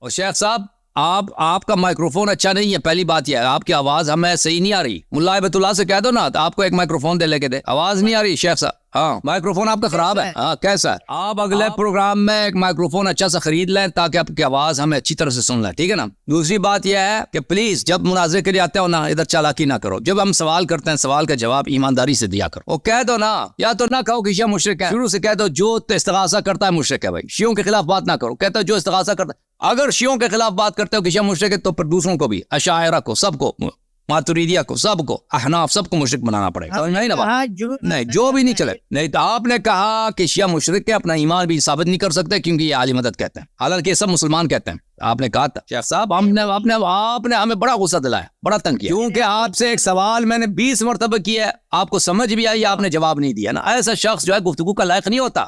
اور شیخ صاحب آپ کا مائکروفون اچھا نہیں ہے، پہلی بات یہ ہے، آپ کی آواز ہمیں صحیح نہیں آ رہی. ملا ہیبت اللہ سے کہہ دو نا، تو آپ کو ایک مائکروفون لے کے دے. آواز نہیں آ رہی شیخ صاحب. ہاں مائکروفون آپ کا خراب ہے. ہاں کیسا ہے؟ آپ اگلے پروگرام میں ایک مائکروفون اچھا سا خرید لیں تاکہ آپ کی آواز ہمیں اچھی طرح سے سن لیں، ٹھیک ہے نا. دوسری بات یہ ہے کہ پلیز جب مناظرے کے لیے آتے ہو نا، ادھر چالاکی نہ کرو. جب ہم سوال کرتے ہیں سوال کا جواب ایمانداری سے دیا کرو. وہ کہہ دو نا، یا تو نہ کہو کہ شیعہ مشرک ہے، شروع سے کہہ دو جو استغاثہ کرتا ہے مشرک ہے. بھائی شیعوں کے خلاف بات نہ کرو، کہتے ہو جو استغاثہ کرتا ہے. اگر شیعوں کے خلاف بات کرتے ہو کہ شیعہ مشرک ہے تو پھر دوسروں کو بھی، اشاعرہ کو، سب کو، ماتریدیہ کو، سب کو، احناف، سب کو مشرک بنانا پڑے گا. نہیں نا بات؟ نہیں، جو بھی نہیں چلے. نہیں تو آپ نے کہا کہ شیعہ مشرک کے اپنا ایمان بھی ثابت نہیں کر سکتے کیونکہ یہ عالی مدد کہتے ہیں، حالانکہ یہ سب مسلمان کہتے ہیں. آپ نے کہا تھا شیخ صاحب، آپ نے ہمیں بڑا غصہ دلایا، بڑا تنگ کیا، کیونکہ آپ سے ایک سوال میں نے 20 مرتبہ کیا ہے، آپ کو سمجھ بھی آئی، آپ نے جواب نہیں دیا نا. ایسا شخص جو ہے گفتگو کا لائق نہیں ہوتا.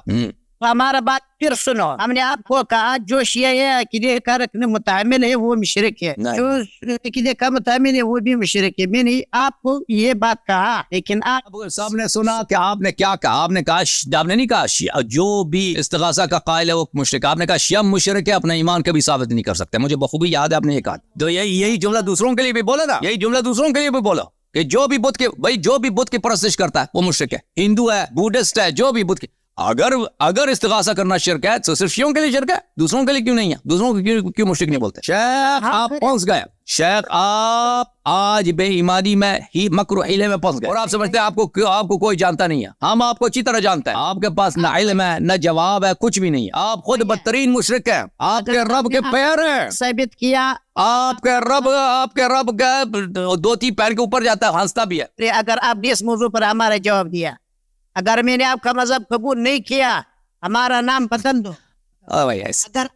ہمارا بات پھر سنو، ہم نے آپ کو کہا جو شیعہ عقیدے کا رکن متعامل ہے وہ مشرک ہے، جو عقیدے کا متعامل ہے وہ بھی مشرک ہے. میں نے آپ کو یہ بات کہا، لیکن آپ سب نے سنا کہ آپ نے کیا کہا. آپ نے کہا، آپ نے نہیں کہا شیعہ جو بھی استغاثہ کا قائل ہے وہ مشرک. آپ نے کہا شیعہ مشرک ہے، اپنا ایمان کبھی ثابت نہیں کر سکتے. مجھے بخوبی یاد ہے آپ نے یہ کہا. تو یہی جملہ دوسروں کے لیے بھی بولا نا، یہی جملہ دوسروں کے لیے بھی بولا کہ جو بھی بدھ کی پرستش کرتا ہے وہ مشرک ہے، ہندو ہے، بودھسٹ ہے، جو بھی بدھ کی. اگر استغاثہ کرنا شرک ہے تو صرف شیعوں کے لیے شرک ہے، دوسروں کے لیے کیوں نہیں ہے؟ دوسروں کو کیوں مشرک نہیں بولتے؟ شیخ آپ پہنچ گئے، شیخ آپ آج بے ایمانی میں ہی مکر و حیلے میں پہنچ گئے، اور آپ سمجھتے ہیں آپ کو کوئی جانتا نہیں ہے. ہم آپ کو اچھی طرح جانتے ہیں. آپ کے پاس نہ علم ہے نہ جواب ہے، کچھ بھی نہیں ہے. آپ خود بدترین مشرک ہیں. آپ کے رب کے پیر ہیں، ثابت کیا. آپ کے رب کا 2-3 پیر کے اوپر جاتا ہے، ہنستا بھی ہے. اگر آپ نے اس موضوع پر ہمارا جواب دیا، اگر میں نے آپ کا مذہب قبول نہیں کیا، ہمارا نام بدل دو.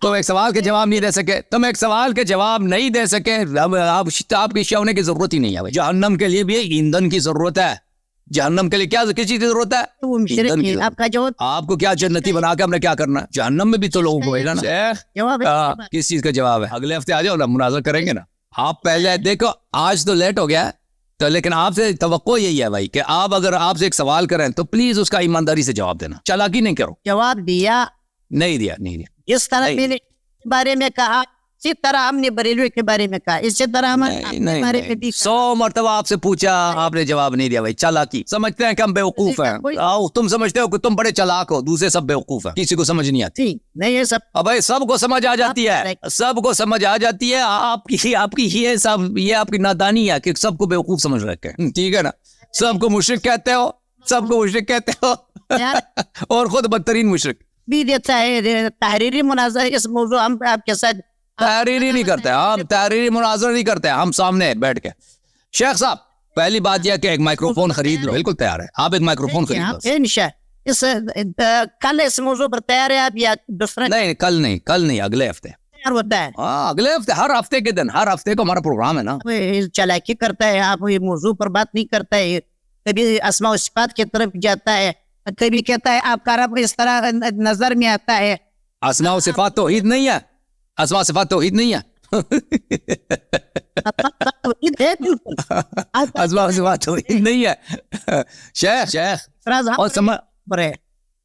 تم ایک سوال کے جواب نہیں دے سکے. آپ کی شیعہ ہونے کی ضرورت ہی نہیں ہے. جہنم کے لیے بھی ایندھن کی ضرورت ہے. جہنم کے لیے کسی چیز کی ضرورت ہے؟ وہ مشرک ہے. آپ کا جواب، آپ کو کیا جنتی بنا کے ہم نے کیا کرنا؟ جہنم میں بھی تو لوگوں کو ہے نا. کس چیز کا جواب ہے؟ اگلے ہفتے آ جاؤ نا، مناظر کریں گے نا. آپ پہلے دیکھو، آج تو لیٹ ہو گیا تو، لیکن آپ سے توقع یہی ہے بھائی کہ اگر آپ سے ایک سوال کریں تو پلیز اس کا ایمانداری سے جواب دینا، چالاکی نہیں کرو. جواب دیا نہیں دیا. جس طرح میں نے بارے میں کہا اسی طرح ہم نے بریلوی کے بارے میں کہا، اسی طرح ہم بارے میں بھی 100 مرتبہ آپ سے پوچھا، آپ نے جواب نہیں دیا. بھائی چالاکی، سمجھتے ہیں کہ ہم بیوقوف ہیں. تم سمجھتے ہو کہ تم بڑے چالاک ہو، دوسرے سب بیوقوف ہیں، کسی کو سمجھ نہیں آتی. نہیں یہ سب بھائی سب کو سمجھ آ جاتی ہے، سب کو سمجھ آ جاتی ہے. آپ کی یہ آپ کی نادانی ہے کہ سب کو بیوقوف سمجھ رکھے. ٹھیک ہے نا. سب کو مشرک کہتے ہو، اور خود بدترین مشرک بھی دیتا ہے. تحریری مناظرہ اس موضوع ہم آپ کے ساتھ تحریری نہیں کرتے، ہم تحریری مناظرہ نہیں کرتے، ہم سامنے بیٹھ کے. شیخ صاحب پہلی بات یہ کہ ایک مائکروفون خرید لو. بالکل تیار ہے، آپ ایک مائکروفون خرید لو انشاءاللہ. کل اس موضوع پر تیار ہے آپ یا دوسرا؟ نہیں کل نہیں، اگلے ہفتے تیار ہوتا ہے. اگلے ہفتے، ہر ہفتے کے دن، ہر ہفتے کو ہمارا پروگرام ہے نا. چالاکی کرتا ہے، آپ یہ موضوع پر بات نہیں کرتا ہے. کبھی اسماء و صفات کی طرف جاتا ہے، کبھی کہتا ہے آپ کا رب اس طرح نظر میں آتا ہے. اسماء و صفات توحید نہیں ہے. اسماء و صفات توحید نہیں ہے. اسماء و صفات توحید نہیں ہے. شیخ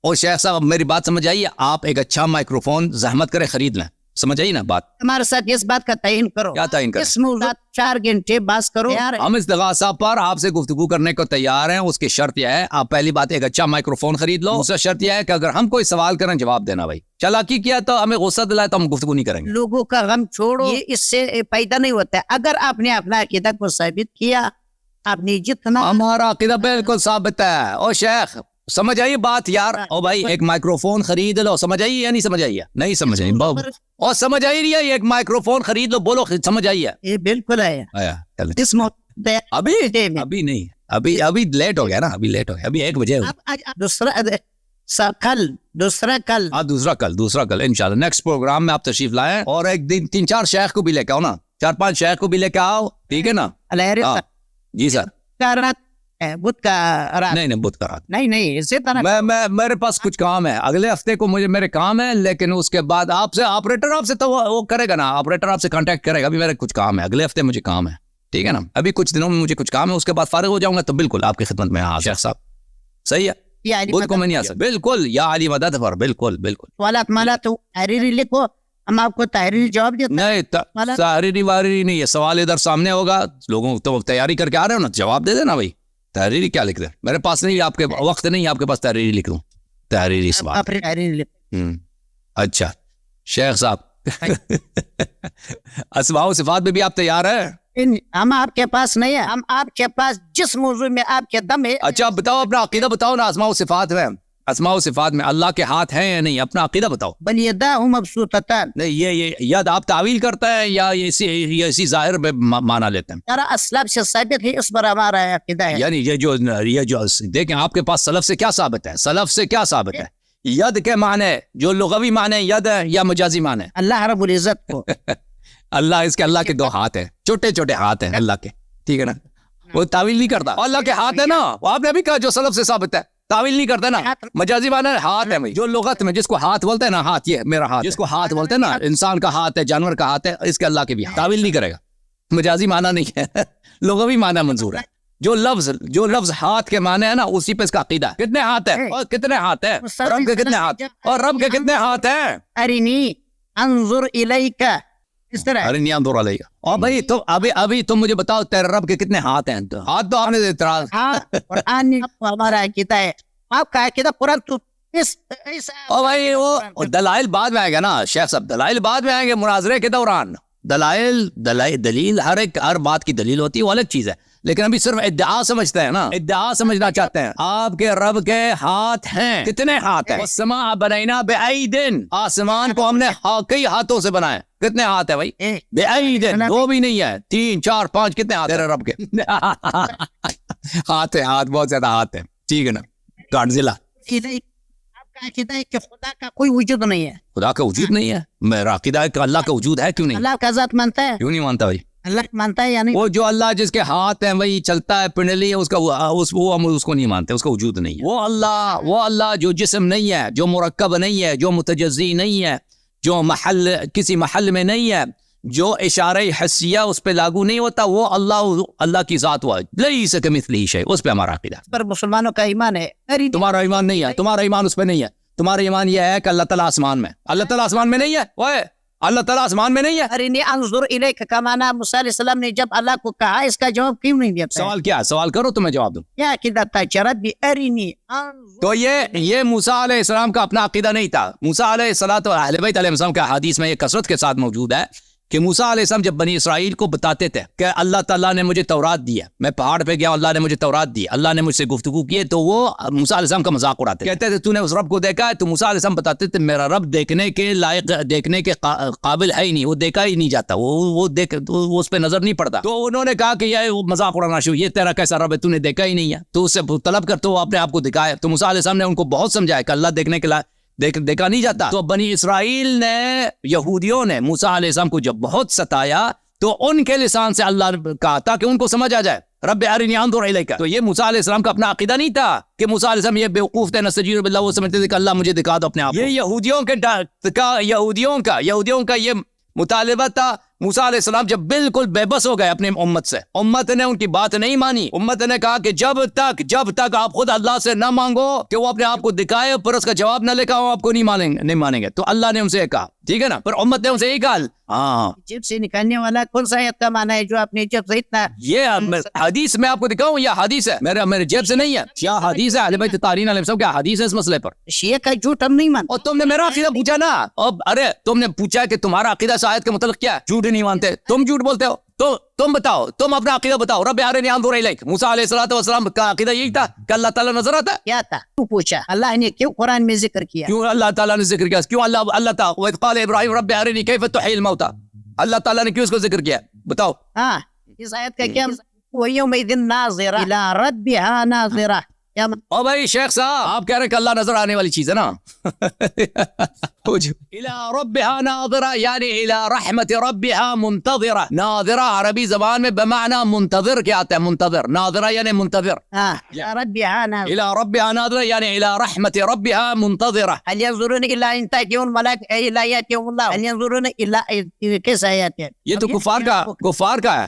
اور شیخ صاحب میری بات سمجھ آئیے. آپ ایک اچھا مائکروفون زحمت کرے خرید لیں. سمجھ آئی نا بات؟ ہمارے ساتھ اس بات کا تعین کرو. کیا تعین کرو؟ اس موضوع 4 گھنٹے بات کرو. ہم استغاثہ پر آپ سے گفتگو کرنے کو تیار ہیں. اس کی شرط یہ ہے، آپ پہلی بات ایک اچھا مائکروفون خرید لو. دوسرا شرط یہ ہے کہ اگر ہم کوئی سوال کریں جواب دینا. بھائی چالاکی کیا تو ہمیں غصہ دلایا تو ہم گفتگو نہیں کریں گے. لوگوں کا غم چھوڑو، یہ اس سے پیدا نہیں ہوتا ہے. اگر آپ نے اپنا عقیدہ کو ثابت کیا، آپ نے جتنا ہمارا عقیدہ بالکل ثابت ہے. او شیخ سمجھ آئیے بات یار. او بھائی ایک مائکروفون خرید لو. سمجھ آئیے یا نہیں سمجھ آئیے؟ نہیں سمجھ آئی. اور سمجھ آئی رہی ہے، ایک مائکروفون خرید لو. بولو سمجھ آئیے؟ یہ بالکل ہے. ابھی نہیں، ابھی لیٹ ہو گیا نا. ابھی 1 بجے. دوسرا کل انشاءاللہ نیکسٹ پروگرام میں آپ تشریف لائیں، اور ایک دن 3-4 شیخ کو بھی لے کے آؤ نا. 4-5 شیخ کو بھی لے کے آؤ، ٹھیک ہے نا؟ جی سر. بدھ کا رات نہیں بدھ کا رات نہیں اسی طرح میرے پاس کچھ کام ہے. اگلے ہفتے کو میرے کام ہے، لیکن اس کے بعد آپ سے آپریٹر تو وہ کرے گا نا. آپریٹر آپ سے کانٹیکٹ کرے گا. ابھی میرے کچھ کام ہے، اگلے ہفتے مجھے کام ہے، ٹھیک ہے نا؟ ابھی کچھ دنوں میں مجھے کچھ کام ہے، اس کے بعد فارغ ہو جاؤں گا تو بالکل آپ کی خدمت میں شیخ صاحب. صحیح ہے، بدھ کو میں نہیں آ سکتا. بالکل یا علی مدد پر. بالکل سوالات مالا تو تحریری لکھو، ہم آپ کو تحریری جواب دیتے ہیں. نہیں تحریری وحریری نہیں ہے, سوال ادھر سامنے ہوگا, لوگوں تو تیاری کر کے آ رہے ہو نا, جواب دے دینا بھائی. تحریری کیا لکھ دیں, میرے پاس نہیں, آپ کے وقت نہیں آپ کے پاس تحریری لکھ دوں, تحریری سوال. آپ تحریری لکھیں. اچھا شیخ صاحب اسماء و صفات میں بھی آپ تیار ہیں؟ ہم آپ کے پاس نہیں ہے, ہم آپ کے پاس جس موضوع میں آپ کے دم ہے. اچھا بتاؤ اپنا عقیدہ بتاؤ نا, اسماء و صفات میں, اسماء و صفات میں اللہ کے ہاتھ ہیں یا نہیں, اپنا عقیدہ بتاؤ. بل یداہ مبسوطتان. نہیں یہ ید آپ تعویل کرتا ہے یا اسی ظاہر میں مانا لیتے ہیں؟ ذرا اسلام سے ثابت ہے, اس پر ہمارا عقیدہ ہے. یعنی یہ جو دیکھیں آپ کے پاس سلف سے کیا ثابت ہے, سلف سے کیا ثابت ہے؟ ید کے معنی جو لغوی معنی ید ہے یا مجازی معنی؟ اللہ رب العزت کو اللہ کے دو ہاتھ ہیں, چھوٹے چھوٹے ہاتھ ہیں اللہ کے, ٹھیک ہے نا, وہ تعویل نہیں کرتا. اللہ کے ہاتھ ہے نا, آپ نے ابھی کہا جو سلف سے ثابت ہے, تعویل نہیں کرتا نا. مجازی معنی ہاتھ ہے, جو لغت میں جس کو ہاتھ بولتے ہیں نا, ہاتھ یہ میرا ہاتھ, جس کو ہاتھ بولتے ہیں نا, انسان کا ہاتھ ہے, جانور کا ہاتھ ہے, اس کے اللہ کے بھی تعویل نہیں کرے گا. مجازی معنی نہیں ہے, لغوی معنی منظور ہے. جو لفظ ہاتھ کے معنی ہے نا, اسی پہ اس کا عقیدہ ہے. کتنے ہاتھ ہیں, اور کتنے ہاتھ ہیں, رب کے کتنے ہاتھ, اور رب کے کتنے ہاتھ ہیں؟ ارنی انظر الیک, اس طرح. ارنی انظر الیک. اور بھائی تم ابھی تم مجھے بتاؤ تیرے رب کے کتنے ہاتھ ہیں؟ ہاتھ تو آپ نے اعتراض. قرآن ہمارا عقیدہ ہے, آپ کا عقیدہ قرآن تو اور بھائی وہ دلائل بعد میں آئے گا نا شیخ صاحب, دلائل بعد میں آئیں گے مناظرے کے دوران. دلیل ہر بات کی دلیل ہوتی ہے, وہ الگ چیز ہے, لیکن ابھی صرف ادعا سمجھتے ہیں نا, ادعا سمجھنا چاہتے ہیں. آپ کے رب کے ہاتھ ہیں, کتنے ہاتھ ہیں؟ والسماء بنینا بأید, آسمان کو ہم نے کئی ہاتھوں سے بنایا. کتنے ہاتھ ہیں بھائی؟ بأید, دو بھی نہیں ہے, 3 4 5, کتنے ہاتھ تیرے رب کے؟ ہاتھ ہے, ہاتھ بہت زیادہ ہاتھ ہیں, ٹھیک ہے نا. کاٹ ضلع آپ کا عقیدہ ہے کہ خدا کا کوئی وجود نہیں ہے. خدا کا وجود نہیں ہے, میرا عقیدہ ہے کہ اللہ کا وجود ہے. کیوں نہیں, اللہ کا ذات مانتا ہے, کیوں نہیں مانتا بھائی؟ اللہ مانتا ہے یا نہیں؟ وہ جو اللہ جس کے ہاتھ ہیں وہی چلتا ہے, پنڈلی ہے اس کا, وہ ہم اس کو نہیں مانتے, اس کا وجود نہیں ہے. وہ اللہ جو جسم نہیں ہے, جو مرکب نہیں ہے, جو متجزی نہیں ہے, جو کسی محل میں نہیں ہے, جو اشارہ حسیہ اس پہ لاگو نہیں ہوتا, وہ اللہ کی ذات ہوا, لیس کمثلہ شیء, اس پہ ہمارا عقیدہ. پر مسلمانوں کا ایمان ہے. تمہارا ایمان نہیں ہے, تمہارا ایمان اس پہ نہیں ہے. تمہارا ایمان یہ ہے کہ اللہ تعالیٰ آسمان میں, اللہ تعالیٰ آسمان میں نہیں ہے, وہ اللہ تعالیٰ آسمان میں نہیں ہے. ارنی انظر الیک کا معنی موسیٰ علیہ السلام نے جب اللہ کو کہا, اس کا جواب کیوں نہیں دیتا؟ سوال کیا ہے, سوال کرو تو میں جواب دوں. کیا عقیدہ تھا ربی ارنی انظر؟ تو یہ موسیٰ علیہ السلام کا اپنا عقیدہ نہیں تھا. موسیٰ علیہ السلام اور اہل بیت علیہ السلام کا حدیث میں یہ کثرت کے ساتھ موجود ہے کہ موسیٰ علیہ السلام جب بنی اسرائیل کو بتاتے تھے کہ اللہ تعالیٰ نے مجھے تورات دی ہے, میں پہاڑ پہ گیا, اللہ نے مجھے تورات دی, اللہ نے مجھ سے گفتگو کی, تو وہ موسیٰ علیہ السلام کا مذاق اڑاتے, کہتے تھے تو نے اس رب کو دیکھا ہے؟ تو موسیٰ علیہ السلام بتاتے تھے میرا رب دیکھنے کے لائق, دیکھنے کے قابل ہے ہی نہیں, وہ دیکھا ہی نہیں جاتا, وہ اس پہ نظر نہیں پڑتا. تو انہوں نے کہا کہ یہ مذاق اڑانا شروع, یہ تیرا کیسا رب ہے, تو نے دیکھا ہی نہیں ہے, تو اس سے طلب کر, تو وہ اپنے آپ کو دکھائے. تو موسیٰ علیہ السلام نے ان کو بہت سمجھایا کہ اللہ دیکھنے کے لائق دیکھا نہیں جاتا. تو بنی اسرائیل نے, یہودیوں نے موسیٰ علیہ السلام کو جب بہت ستایا, تو ان کے لسان سے اللہ نے کہا تاکہ ان کو سمجھ آ جائے, رب ارنی انظر الیک. تو یہ موسیٰ علیہ السلام کا اپنا عقیدہ نہیں تھا کہ موسیٰ علیہ السلام یہ بیوقوف تھے, نستجیر باللہ, وہ سمجھتے تھے کہ اللہ مجھے دکھا دو اپنے آپ. یہ یہودیوں کا یہ مطالبہ تھا. موسیٰ علیہ السلام جب بالکل بے بس ہو گئے اپنی امت سے, امت نے ان کی بات نہیں مانی. امت نے کہا کہ جب تک آپ خود اللہ سے نہ مانگو کہ وہ اپنے آپ کو دکھائے, پر اس کا جواب نہ لے کر آپ کو نہیں مانیں گے. تو اللہ نے ان سے کہا, ٹھیک ہے نا, پر امت نے ان سے یہی کہا. ہاں, جیب سے نکالنے والا کون سا آیت کا معنی ہے جو آپ نے جب سے اتنا, یہ حدیث میں آپ کو دکھاؤں, یا حدیث ہے میرے جیب سے نہیں ہے, کیا حدیث ہے اہل بیت طاہرین علیہ السلام, کیا حدیث ہے اس مسئلے پر. شیعہ کا جھوٹ ہم نہیں مانتے. اور تم نے میرا عقیدہ پوچھا نا, ارے تم نے پوچھا کہ تمہارا عقیدہ شاید کے متعلق کیا ہے, جھوٹ نہیں مانتے, تم جھوٹ بولتے ہو. تو تم بتاؤ, تم اپنا عقیدہ بتاؤ. رب ارنی انظر الیک, موسیٰ علیہ السلام کا عقیدہ یہی تھا کہ اللہ تعالیٰ نظر آتا ہے. کیا تھا, تو پوچھا اللہ نے کیوں قرآن میں ذکر کیا, کیوں اللہ تعالیٰ نے ذکر کیا, کیوں اللہ تعالیٰ وَإِذْ قَالَ إِبْرَاهِيمُ رَبِّ أَرِنِي كَيْفَ تُحْيِي الْمَوْتَى, اللہ تعالیٰ نے کیوں اس کو ذکر کیا, بتاؤ. ہاں, اس آیت کا کیا, وَيَوْمَئِذٍ نَاظِرَةٌ إِلَىٰ رَبِّهَا نَاظِرَةٌ. او بھائی شیخ صاحب, آپ کہہ رہے ہیں کہ اللہ نظر آنے والی چیز ہے نا. الى ربها ناظرہ, یعنی الى رحمت ربها منتظرہ. ناظرہ عربی زبان میں بمعنی منتظر کیا آتا ہے, منتظر. ناظرہ یعنی منتظر. إلى ربها ناظرة, الى ربها ناظرہ یعنی الى رحمت ربها منتظرہ. هل ينظرون إلى أن تأتيهم الملائكة إلى آياتهم الله, هل ينظرون إلى كيس آيات. یہ تو کفار کا ہے,